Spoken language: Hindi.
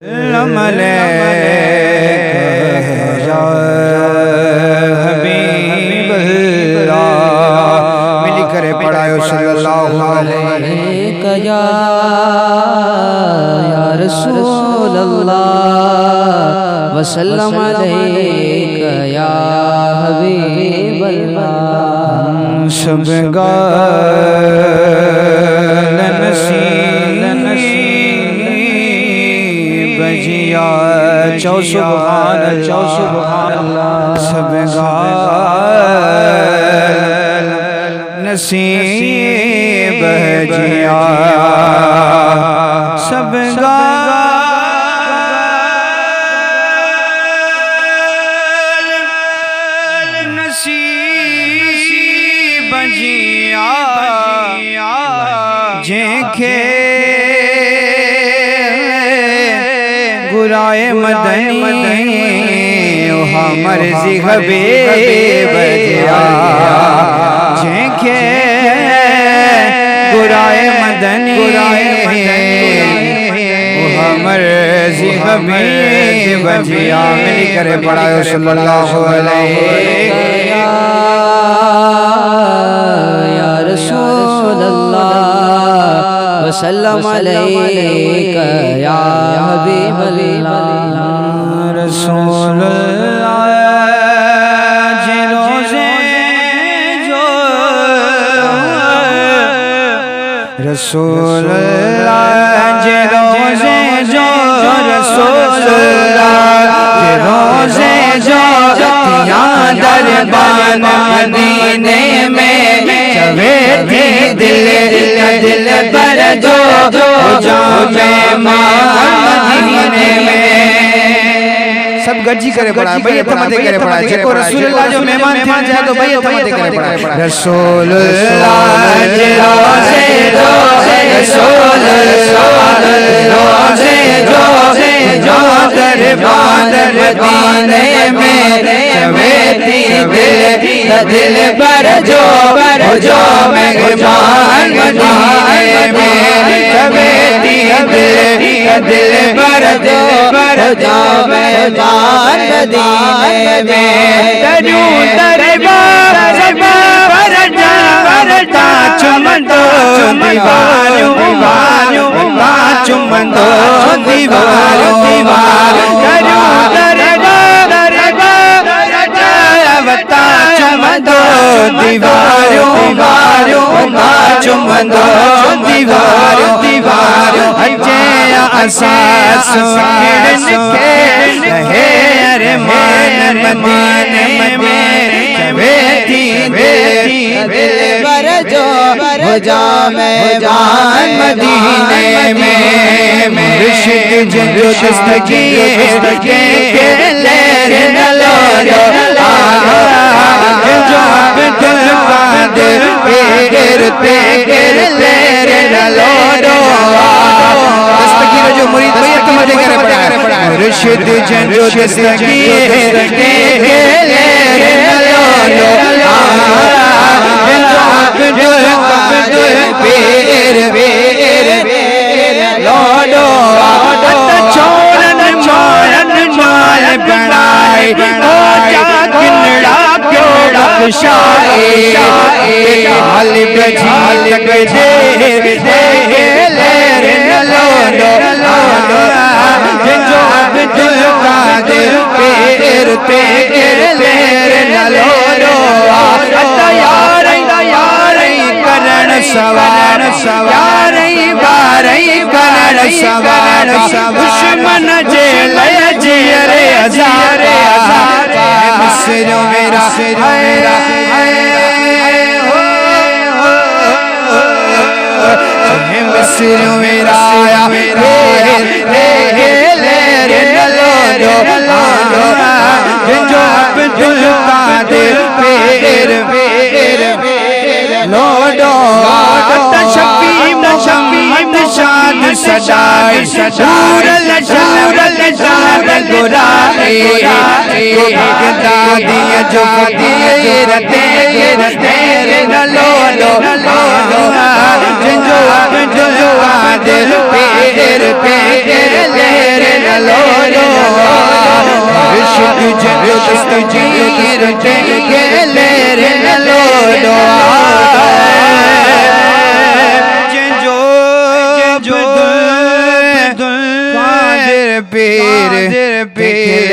मिली करे पढ़ायो सल्लल्लाहु अलैहि या रसूल अल्लाह वसल्लम अलैका या हबीब अल्लाह। सब बजिया चौ सुभान अल्लाह। सब नसीब बजिया सब नसीब बजिया जेखे गुराए मदनी मर्जी हबे बजिया जेखे गुराए मदनी मर्जी हबे बजिया। मिली करे पढ़ायो सल्लल्लाहु अलैहि या रसूल अल्लाह वसल्लम अलैका या हबीब अल्लाह। रसूल रसूल जे रोज़े जो रसूल जे रोज़े जो दरबार मदीने में चवे थे दिल पर जो मदीने में सब गज्जी करे पड़ा भैया तमते करे पड़ा जेको रसूलुल्लाह जो मेहमान थी जाए तो भैया तमते करे पड़ा रसूलुल्लाह जे रोज़े जो रोज़े जो दरबार मदीने में चवे थी दिल पर जो मेहमान मदीने में चवे थी दिल पर जो मेहमान मदीने में तरू दरबार वरता चुमंदो दीवारों चुमंदो दीवारों तरू दरबार वरता चुमंदो दीवारों चुमंदो दीवारों अजे असास किरण के रहे अरमान मदीने में चवे थी दिल पर जो मेहमान मदीने में मुर्शिद जो दस्तगीर के लहर नलो जो अब्दुल कादिर गिरते लहर नलो दस्तगीर जो मुरीद भैया तमते करे पड़ा मुर्शिद जो दस्तगीर के लहर नलो जो अब्दुल कादिर पीर लोडो छोड़न माल बनाए ओ जा किनड़ा क्योड़ा खुशाए हाल बजी तक दे लेर लोडो जो अब्दुल कादिर पीर लेर लोडो करण सवार करण सवार दुश्मन जे लय जियरे हजारे मिस्र मेरा मिस्र मेरा जो अब्दुल कादिर पीर लोडो शफी मोहम्मद शाद सदाई शूरल गुराई गदा दिया जो तेरे लोडो जो अब्दुल कादिर पीर लेर लो शुक जो दस्तगीर गेले रे लो जो कादिर पीर पीर